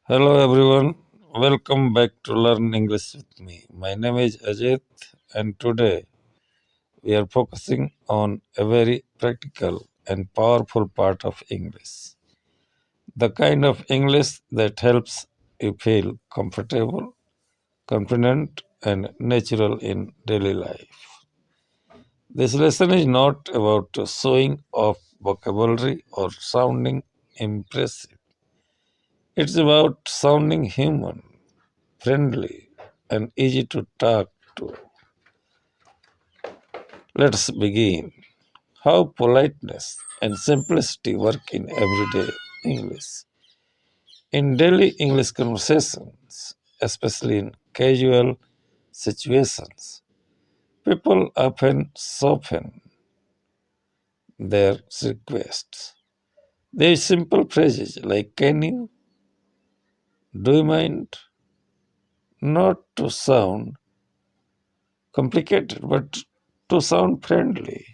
Hello everyone, welcome back to Learn English with me. My name is Ajit and today we are focusing on a very practical and powerful part of English. The kind of English that helps you feel comfortable, confident and natural in daily life. This lesson is not about showing off vocabulary or sounding impressive. It's about sounding human, friendly, and easy to talk to. Let's begin. How politeness and simplicity work in everyday English. In daily English conversations, especially in casual situations, people often soften their requests. They use simple phrases like can you, do you mind, not to sound complicated but to sound friendly.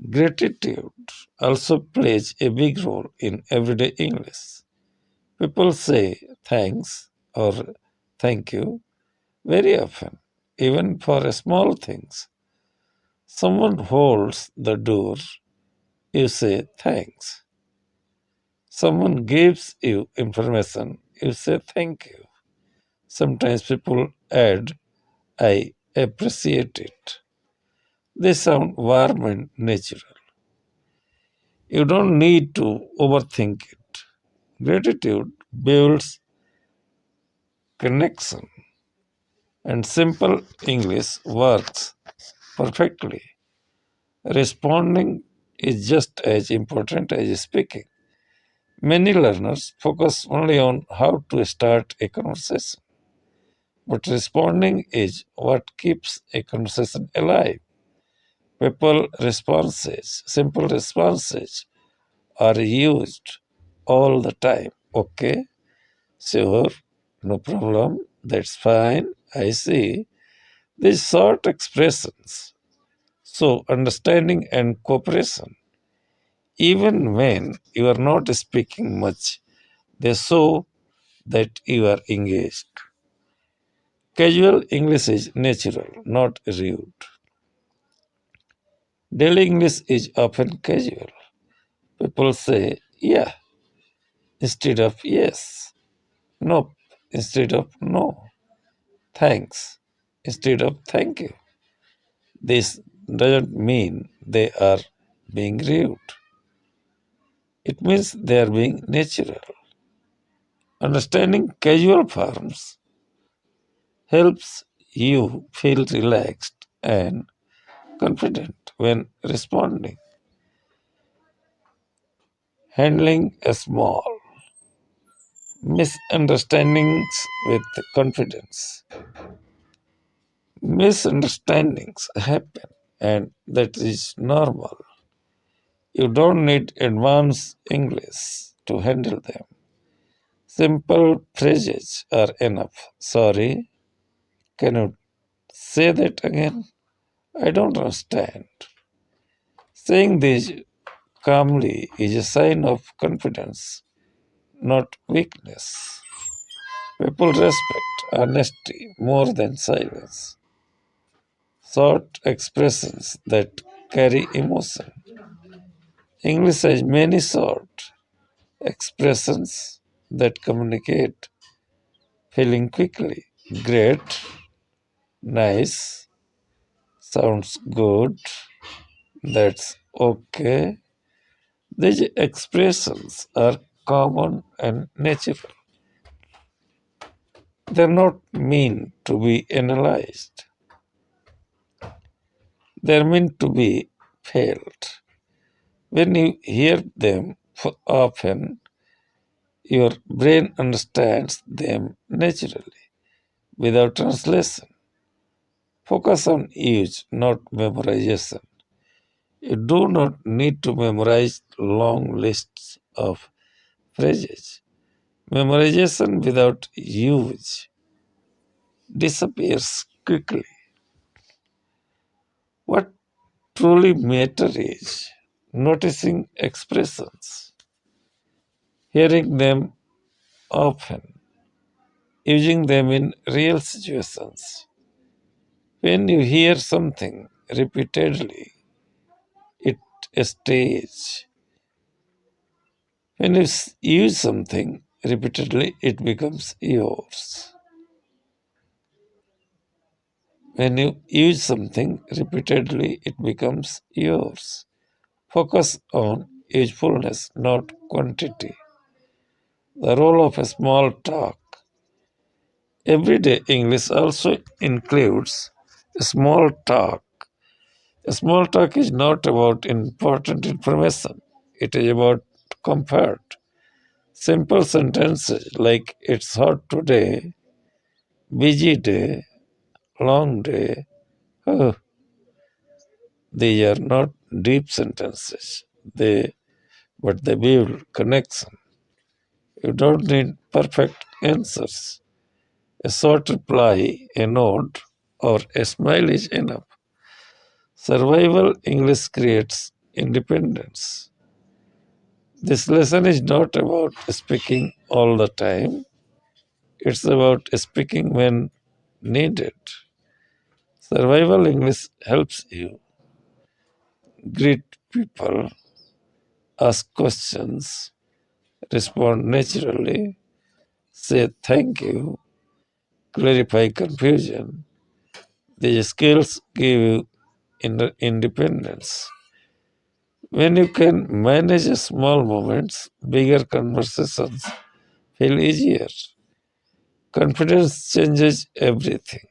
Gratitude also plays a big role in everyday English. People say thanks or thank you very often, even for small things. Someone holds the door, you say thanks. Someone gives you information, you say thank you. Sometimes people add, I appreciate it. They sound warm and natural. You don't need to overthink it. Gratitude builds connection, and simple English works perfectly. Responding is just as important as speaking. Many learners focus only on how to start a conversation, but responding is what keeps a conversation alive. Simple responses, are used all the time. Okay, sure, no problem, that's fine, I see. These short expressions show understanding and cooperation. Even when you are not speaking much, they show that you are engaged. Casual English is natural, not rude. Daily English is often casual. People say yeah instead of yes, nope instead of no, thanks instead of thank you. This doesn't mean they are being rude. It means they are being natural. Understanding casual forms helps you feel relaxed and confident when responding. Handling a small misunderstandings with confidence. Misunderstandings happen and that is normal. You don't need advanced English to handle them. Simple phrases are enough. Sorry, can you say that again? I don't understand. Saying this calmly is a sign of confidence, not weakness. People respect honesty more than silence. Short expressions that carry emotion. English has many short expressions that communicate feeling quickly. Great, nice, sounds good, that's okay. These expressions are common and natural. They're not meant to be analyzed, they're meant to be felt. When you hear them often, your brain understands them naturally without translation. Focus on use, not memorization. You do not need to memorize long lists of phrases. Memorization without use disappears quickly. What truly matters is noticing expressions, hearing them often, using them in real situations. When you hear something repeatedly, it stays. When you use something repeatedly, it becomes yours. When you use something repeatedly, it becomes yours. Focus on usefulness, not quantity. The role of a small talk. Everyday English also includes a small talk. A small talk is not about important information, it is about comfort. Simple sentences like it's hot today, busy day, long day. Oh, they are not deep sentences. But they build connection. You don't need perfect answers. A short reply, a nod, or a smile is enough. Survival English creates independence. This lesson is not about speaking all the time, it's about speaking when needed. Survival English helps you greet people, ask questions, respond naturally, say thank you, clarify confusion. These skills give you independence. When you can manage small moments, bigger conversations feel easier. Confidence changes everything.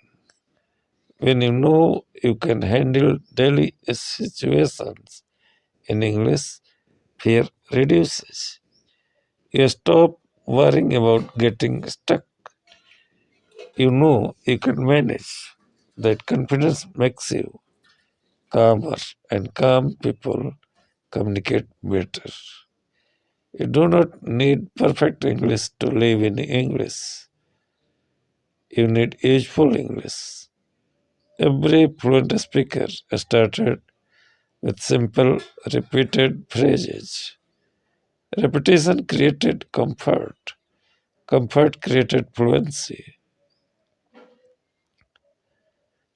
When you know you can handle daily situations in English, fear reduces. You stop worrying about getting stuck. You know you can manage. That confidence makes you calmer, and calm people communicate better. You do not need perfect English to live in English. You need useful English. Every fluent speaker started with simple, repeated phrases. Repetition created comfort. Comfort created fluency.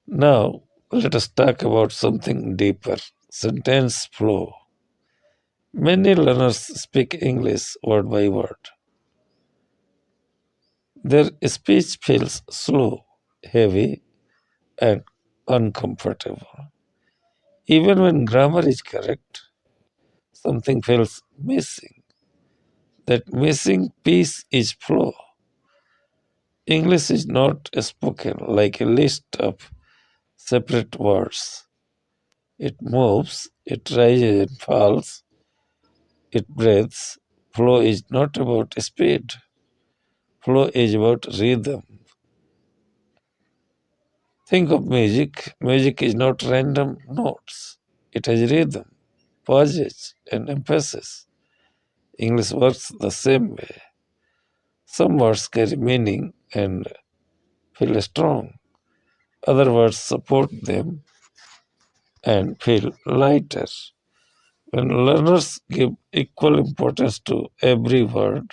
Now, let us talk about something deeper sentence flow. Many learners speak English word by word. Their speech feels slow, heavy, and uncomfortable. Even when grammar is correct, something feels missing. That missing piece is flow. English is not spoken like a list of separate words. It moves, it rises and falls, it breathes. Flow is not about speed. Flow is about rhythm. Think of music. Music is not random notes. It has rhythm, pauses, and emphasis. English works the same way. Some words carry meaning and feel strong. Other words support them and feel lighter. When learners give equal importance to every word,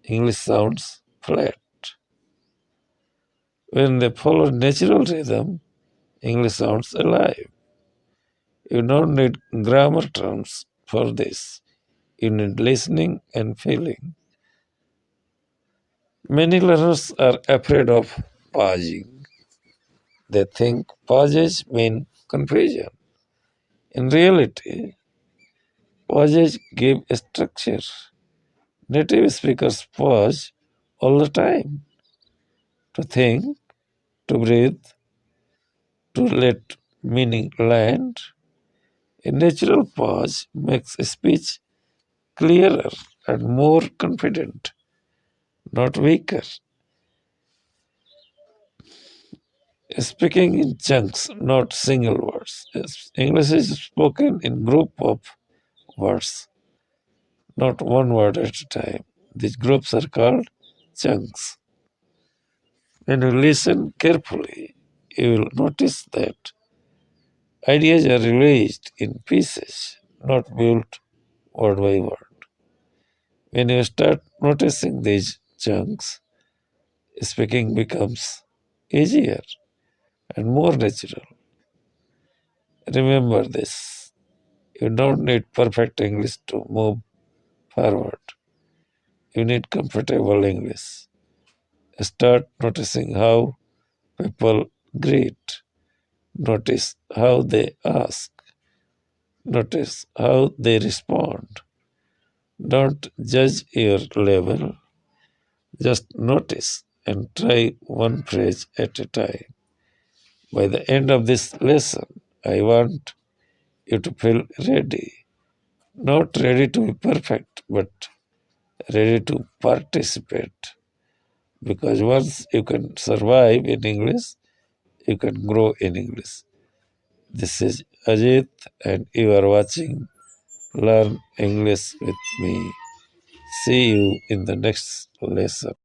English sounds flat. When they follow natural rhythm, English sounds alive. You don't need grammar terms for this. You need listening and feeling. Many learners are afraid of pausing. They think pauses mean confusion. In reality, pauses give structure. Native speakers pause all the time to think, to breathe, to let meaning land. A natural pause makes speech clearer and more confident, not weaker. Speaking in chunks, not single words. English is spoken in group of words, not one word at a time. These groups are called chunks. When you listen carefully, you will notice that ideas are released in pieces, not built word by word. When you start noticing these chunks, speaking becomes easier and more natural. Remember this. You don't need perfect English to move forward. You need comfortable English. Start noticing how people greet. Notice how they ask. Notice how they respond. Don't judge your level. Just notice and try one phrase at a time. By the end of this lesson, I want you to feel ready. Not ready to be perfect, but ready to participate. Because once you can survive in English, you can grow in English. This is Ajit, and you are watching Learn English with me. See you in the next lesson.